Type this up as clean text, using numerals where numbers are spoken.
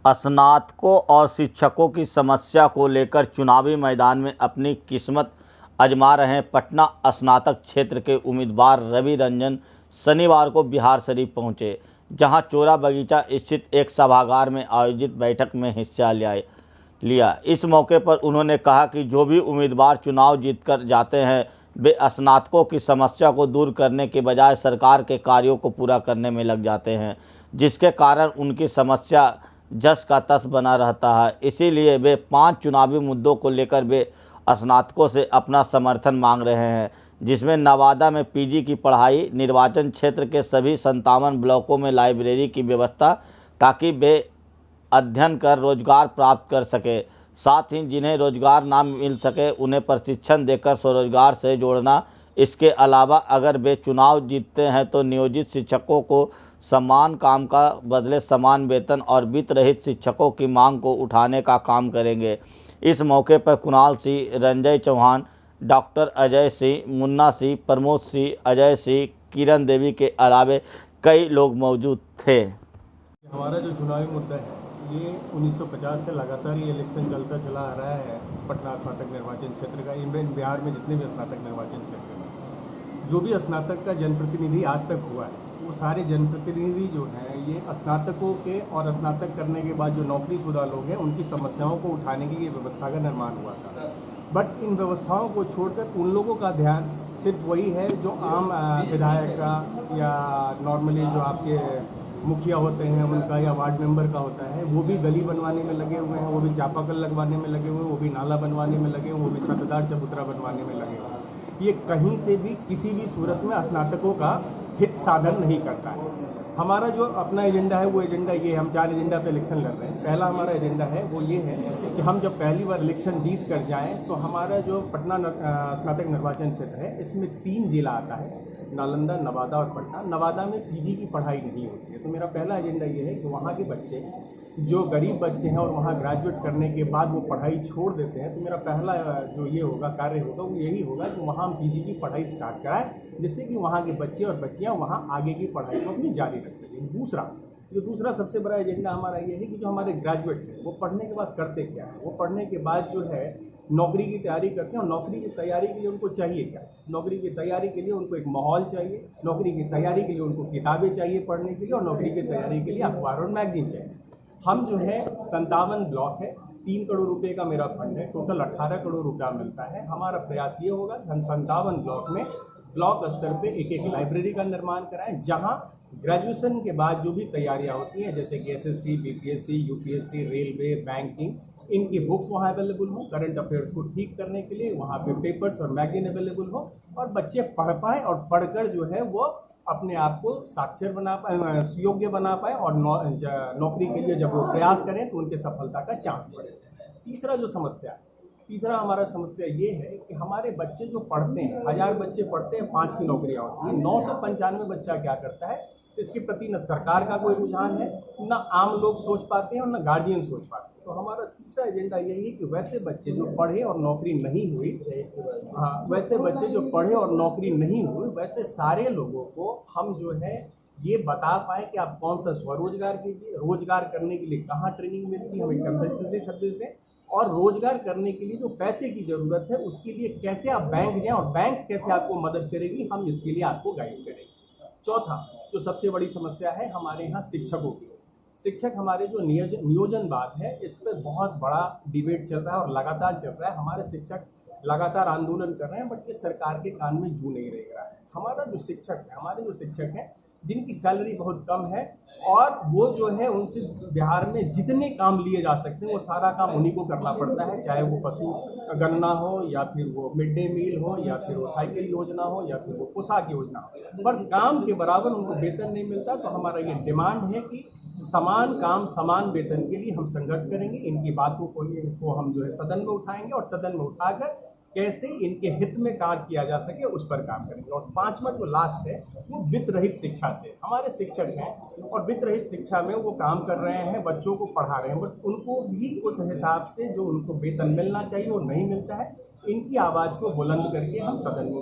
स्नातकों और शिक्षकों की समस्या को लेकर चुनावी मैदान में अपनी किस्मत आजमा रहे पटना स्नातक क्षेत्र के उम्मीदवार रवि रंजन शनिवार को बिहारशरीफ पहुंचे, जहां चोरा बगीचा स्थित एक सभागार में आयोजित बैठक में हिस्सा लिया। इस मौके पर उन्होंने कहा कि जो भी उम्मीदवार चुनाव जीतकर जाते हैं, वे स्नातकों की समस्या को दूर करने के बजाय सरकार के कार्यों को पूरा करने में लग जाते हैं, जिसके कारण उनकी समस्या जस का तस बना रहता है। इसीलिए वे 5 चुनावी मुद्दों को लेकर वे स्नातकों से अपना समर्थन मांग रहे हैं, जिसमें नवादा में पीजी की पढ़ाई, निर्वाचन क्षेत्र के सभी 57 ब्लॉकों में लाइब्रेरी की व्यवस्था ताकि वे अध्ययन कर रोजगार प्राप्त कर सके, साथ ही जिन्हें रोजगार ना मिल सके उन्हें प्रशिक्षण देकर स्वरोजगार से जोड़ना। इसके अलावा अगर वे चुनाव जीतते हैं तो नियोजित शिक्षकों को समान काम का बदले समान वेतन और वित्त रहित शिक्षकों की मांग को उठाने का काम करेंगे। इस मौके पर कुणाल सिंह, रंजय चौहान, डॉक्टर अजय सिंह, मुन्ना सिंह, प्रमोद सिंह, अजय सिंह, किरण देवी के अलावे कई लोग मौजूद थे। हमारा जो चुनावी मुद्दा है ये 1950 से लगातार ये इलेक्शन चलता चला आ रहा है। पटना स्नातक निर्वाचन क्षेत्र का, इवन बिहार में जितने भी स्नातक निर्वाचन क्षेत्र में जो भी स्नातक का जनप्रतिनिधि आज तक हुआ है, वो सारे जनप्रतिनिधि जो हैं ये स्नातकों के और स्नातक करने के बाद जो नौकरीशुदा लोग हैं उनकी समस्याओं को उठाने की ये व्यवस्था का निर्माण हुआ था। बट इन व्यवस्थाओं को छोड़कर उन लोगों का ध्यान सिर्फ वही है जो आम विधायक का या नॉर्मली जो आपके मुखिया होते हैं उनका या वार्ड मेंबर का होता है, वो भी गली बनवाने में लगे हुए हैं, वो भी चापाकल लगवाने में लगे हुए हैं, वो भी नाला बनवाने में लगे हुए हैं, वो भी छतदार चबूतरा बनवाने में लगे हुए हैं। ये कहीं से भी किसी भी सूरत में स्नातकों का हित साधन नहीं करता है। हमारा जो अपना एजेंडा है वो एजेंडा ये है, हम 4 एजेंडा पे इलेक्शन लड़ रहे हैं। पहला हमारा एजेंडा है वो ये है कि हम जब पहली बार इलेक्शन जीत कर जाएँ तो हमारा जो पटना स्नातक निर्वाचन क्षेत्र है इसमें 3 जिला आता है, नालंदा, नवादा और पटना। नवादा में पीजी की पढ़ाई नहीं होती है, तो मेरा पहला एजेंडा ये है कि वहाँ के बच्चे जो गरीब बच्चे हैं और वहाँ ग्रेजुएट करने के बाद वो पढ़ाई छोड़ देते हैं, तो मेरा पहला जो ये होगा कार्य होगा वो यही होगा कि वहाँ हम पीजी की पढ़ाई स्टार्ट कराएं, जिससे कि वहाँ के बच्चे और बच्चियाँ वहाँ आगे की पढ़ाई को अपनी जारी रख सकें। दूसरा सबसे बड़ा एजेंडा हमारा ये है कि जो हमारे ग्रेजुएट हैं वो पढ़ने के बाद करते क्या है, वो पढ़ने के बाद जो है नौकरी की तैयारी करते हैं। और नौकरी की तैयारी के लिए उनको चाहिए क्या? नौकरी की तैयारी के लिए उनको एक माहौल चाहिए, नौकरी की तैयारी के लिए उनको किताबें चाहिए पढ़ने के लिए, और नौकरी की तैयारी के लिए अखबार और मैगजीन चाहिए। हम जो है 57 ब्लॉक है, 3 करोड़ रुपए का मेरा फंड है, टोटल 18 करोड़ रुपया मिलता है। हमारा प्रयास ये होगा कि हम 57 ब्लॉक में ब्लॉक स्तर पे एक लाइब्रेरी का निर्माण कराएं, जहां ग्रेजुएशन के बाद जो भी तैयारियां होती हैं जैसे कि SSC, BPSC, UPSC, railway, banking, इनकी बुक्स वहाँ अवेलेबल हो, करंट अफेयर्स को ठीक करने के लिए वहाँ पे पेपर्स और मैगजीन अवेलेबल हो, और बच्चे पढ़ पाएँ और पढ़कर जो है वो अपने आप को साक्षर बना पाए, सुयोग्य बना पाए, और नौकरी के लिए जब वो प्रयास करें तो उनके सफलता का चांस बढ़े। तीसरा हमारा समस्या ये है कि हमारे बच्चे जो पढ़ते हैं, 1000 बच्चे पढ़ते हैं, 5 की नौकरियाँ होती हैं, 995 बच्चा क्या करता है, इसके प्रति न सरकार का कोई रुझान है, न आम लोग सोच पाते हैं और न गार्जियन सोच पाते हैं। तो हमारा तीसरा एजेंडा यही है कि वैसे बच्चे जो पढ़े और नौकरी नहीं हुई, वैसे बच्चे जो पढ़े और नौकरी नहीं हुई, वैसे सारे लोगों को हम जो है ये बता पाए कि आप कौन सा स्वरोजगार कीजिए, रोजगार करने के लिए कहाँ ट्रेनिंग मिलती है, हमें कंसल्टेंसी सर्विस दें, और रोजगार करने के लिए जो पैसे की ज़रूरत है उसके लिए कैसे आप बैंक जाएं और बैंक कैसे आपको मदद करेगी, हम इसके लिए आपको गाइड करेंगे। चौथा जो सबसे बड़ी समस्या है हमारे यहाँ शिक्षकों की, शिक्षक हमारे जो नियोजनवाद है इस पर बहुत बड़ा डिबेट चल रहा है और लगातार चल रहा है। हमारे शिक्षक लगातार आंदोलन कर रहे हैं, बट ये सरकार के कान में जू नहीं रह रहा है। हमारे जो शिक्षक हैं जिनकी सैलरी बहुत कम है, और वो जो है उनसे बिहार में जितने काम लिए जा सकते हैं वो सारा काम उन्हीं को करना पड़ता है, चाहे वो पशु गणना हो, या फिर वो मिड डे मील हो, या फिर वो साइकिल योजना हो, या फिर वो पोशाक योजना हो, पर काम के बराबर उनको वेतन नहीं मिलता। तो हमारा ये डिमांड है कि समान काम समान वेतन के लिए हम संघर्ष करेंगे। इनकी बातों को हम जो है सदन में उठाएंगे, और सदन में उठाकर कैसे इनके हित में कार्य किया जा सके उस पर काम करेंगे। और 5वां जो लास्ट है वो वित्त रहित शिक्षा से, हमारे शिक्षक हैं और वित्त रहित शिक्षा में वो काम कर रहे हैं, बच्चों को पढ़ा रहे हैं, बट उनको भी उस हिसाब से जो उनको वेतन मिलना चाहिए वो नहीं मिलता है। इनकी आवाज़ को बुलंद करके हम सदन में